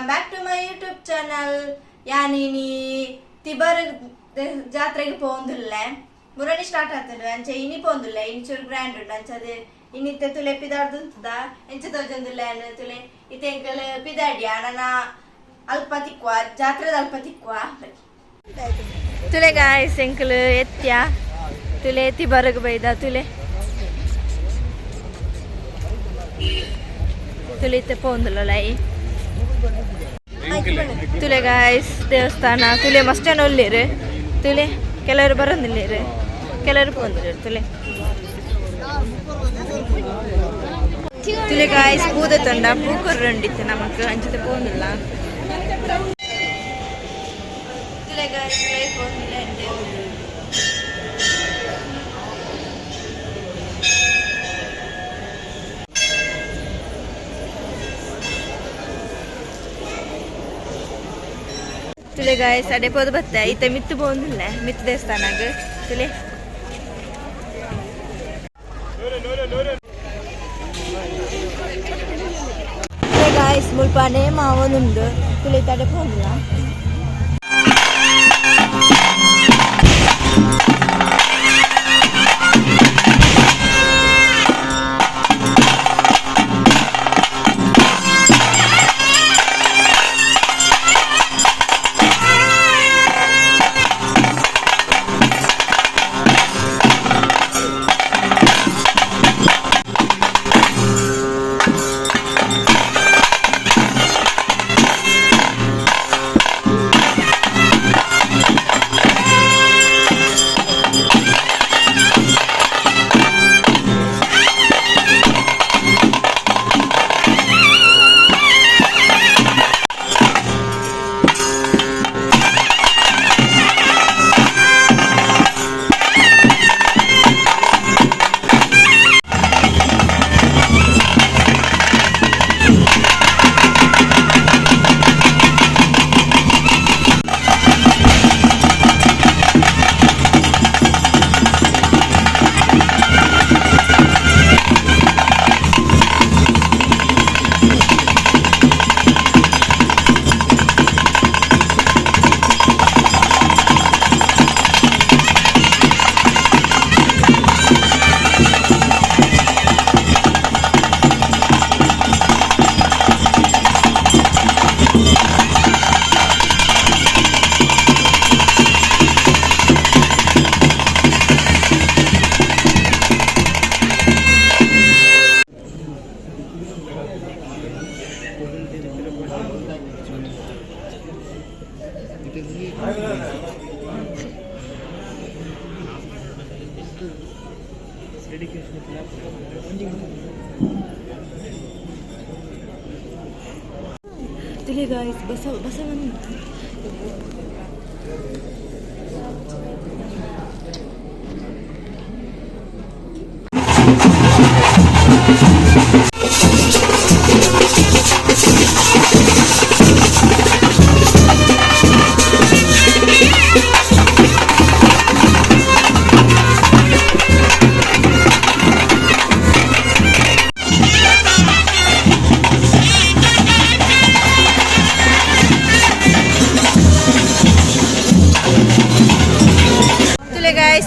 Welcome back to my YouTube channel. ಯಾನಿನಿ ತಿಬರ್ ಜಾತ್ರೆಗೆ ಪೋಂದುಲ್ಲೆ ಮುರಣಿ ಸ್ಟಾರ್ಟ್ ಆಗ್ತದೆ ಅಂಚೆ ಇನಿ ಪೋಂದುಲ್ಲೆ ಇಂಚೂರು ಗ್ರ್ಯಾಂಡ್ ಉಂಟು ಅಂಚದೆ ಇನ್ನಿತ್ತೆ ತುಲೆ ಪಿದಾಡ್ದುಂತದ ಎಂಚ ತೋಜೊಂದುಲ್ಲೆ ತುಲೆ ಇತ್ತೆ ಎಂಕಲ್ ಪಿದಾಡ್ಯ ನನ್ನ ಅಲ್ಪ ತಿಕ್ವ ಜಾತ್ರೆದ ಅಲ್ಪ ತಿಕ್ವ ತುಲೆ ಗಾಯ್ಸ್ ಎಂಕಲ್ ಎತ್ಯ ತುಲೆ ತಿಬರ್ಗ್ ಬೈದ ತುಲೆ ತುಳಿತೆ ಪೋಂದುಲ್ಲೈ ತುಲೆ ಗಾಯ್ಸ್ ದೇವಸ್ಥಾನ ತುಲೆ ಮಸ್ತ್ ಜನ ಒಳ್ಳಿರು ತುಲೆ ಕೆಲವರು ಬರೋದಿಲ್ಲಿರು ಕೆಲವರು ಪೋಂದಿರು ತುಲೆ ತುಲೆ ಗಾಯ್ಸ್ ಪೂದ ತೊಂಡ ಪೂಕರ್ರಂಡಿತ್ತು ನಮಕ್ ಅಂಚಿತ ಪೋಂದಿಲ್ಲ ತುಲೆ ಗಾಯ್ಸ್ ಪೋಂದಿಲ್ಲ ತುಲೆ ಗಾಯ್ಸ್ ಅಡೆ ಪೋದು ಬತ್ತೆ ಈತ ಮಿತ್ತು ಪೋಂದಿಲ್ಲ ಮಿತ್ತು ದೇವಸ್ಥಾನಾಗ ತುಲೆ ತುಲೆ ಗಾಯ್ಸ್ ಮುಲ್ಪಾನೆ ಮಾವನುಂಡು ತುಲೆ ತಡೆ ಪೋಂದಿಲ್ಲ ತುಲೆ ಗಾಯ್ಸ್ ಬಸವಣ್ಣ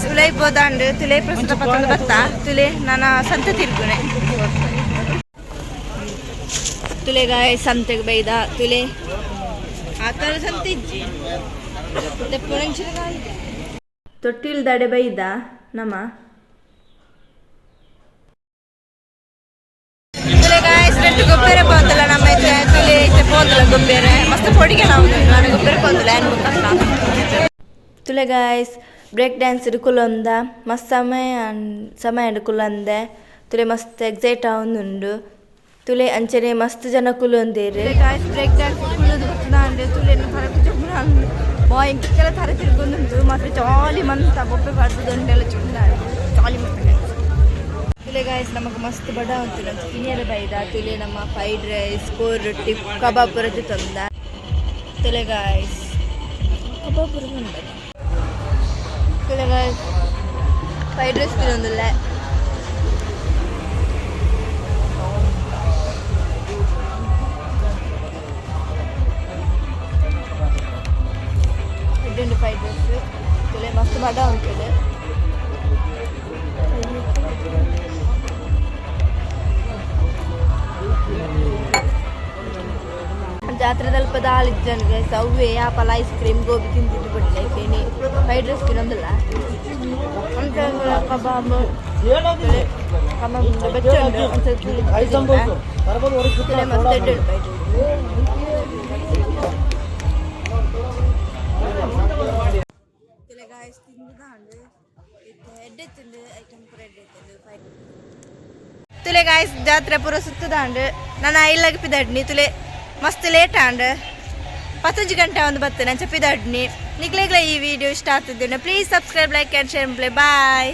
ಉಲೈ ಬೋದಾಂಡ್ ತುಲೆ ಪ್ರಸ್ತುತ ಪತ್ತೊಂದು ಬತ್ತ ತುಲೆ ನನ್ನ ಸಂತೆ ತಿರ್ಗುನೆ ತುಲೆ ಗಾಯ ಸಂತೆಗೆ ಬೈದ ತುಲೆ ಆ ಥರ ಸಂತೆ ಇಜ್ಜಿ ತೊಟ್ಟಿಲ್ ದಡೆ ಬೈದ ನಮ್ಮ ತುಲೆ ಗಾಯ ರೆಡ್ ಗೊಬ್ಬರ ಪೋದಲ್ಲ ನಮ್ಮ ತುಲೆ ಪೋದಲ್ಲ ಗೊಬ್ಬರ ಮಸ್ತ್ ಪೊಡಿಗೆ ನಾವು ನಾನು ಗೊಬ್ಬರ ಪೋದಲ್ಲ ಏನು ಗೊತ್ತಲ್ಲ ತುಲೆ ಗಾಯ್ಸ್ ಬ್ರೇಕ್ ಡ್ಯಾನ್ಸ್ ಕುಲೊಂದ ಮಸ್ತ್ ಸಮಯ ಕುಲಂದೆ ತುಲೆ ಮಸ್ತ್ ಎಕ್ಸೈಟ್ ಆವೊಂದುಂಡು ತುಲೆ ಅಂಚನೆ ಮಸ್ತ್ ಜನ ಕುಲೊಂದೇರು ಬ್ರೇಕ್ ಡ್ಯಾನ್ಸ್ ಕುಲೋದು ಬರ್ತದೆ ತುಲೆ ಬಾಯ್ ಇಂಕೆಲ್ಲ ಥರ ತಿರ್ಗೊಂದುಂಟು ಮಾತ್ರ ಜಾಲಿ ಮಂತ ಬೊಬ್ಬೆ ಬರ್ದುದೊಂಡೆಲ್ಲ ಚುಂಡಾಡು ಜಾಲಿ ಮಾಡ್ತಾರೆ ತುಲೆ ಗಾಯ್ಸ್ ನಮಗೆ ಮಸ್ತ್ ಬಡ ಉಂಟು ತಿನಿಯರ ಬೈದ ತುಲೆ ನಮ್ಮ ಫ್ರೈಡ್ ರೈಸ್ ಕೋರ್ ರೊಟ್ಟಿ ಕಬಾಬ್ ಬರೋದು ತಂದ ತುಲೆ ಗಾಯ್ಸ್ ಕಬಾಬ್ ಬರೋದು ತುಲೆ ಗಾಯ್ಸ್ ಫ್ರೈಡ್ ರೈಸ್ ತಿನ್ನೊಂದಿಲ್ಲ ಮಸ್ತ್ ಬಡ ಉಂಟು. ಜಾತ್ರೆದಲ್ಲಿ ಪದಾಳಿದ್ದನಿಗೆ ಸವ್ವೆ ಆಪಲ್ ಐಸ್ ಕ್ರೀಮ್ ಗೋಬಿ ತಿಂತಿದ್ದು ಬಿಡ್ಲೆ ಫೇನಿ ಫ್ರೈಡ್ ರೈಸ್ ತಿನ್ನೋದಿಲ್ಲ ಕಬಾಬ್ ಬೆಚ್ಚುಂಡು ಮಸ್ತ್ ಎಡ್ಡು ತುಲೆ ಗಾಯ್ಸ್ ಜಾತ್ರೆ ಪೂರ ಸುತ್ತದಾಂಡು ನಾನು ಇಲ್ಲಾಗ ಪಿದಾಡ್ನಿ ತುಲೆ ಮಸ್ತ್ ಲೇಟ್ ಆಂಡ್ 15 ಗಂಟೆ ಒಂದು ಬರ್ತೇನೆ ಅಂಚ ಪಿದಾಡ್ನಿ ನಿಗ್ಲೇಗ್ಲ ಈ ವಿಡಿಯೋ ಇಷ್ಟ ಆಗ್ತಿದ್ದೇನೆ please subscribe like and share ಪ್ಲೇ ಬಾಯ್.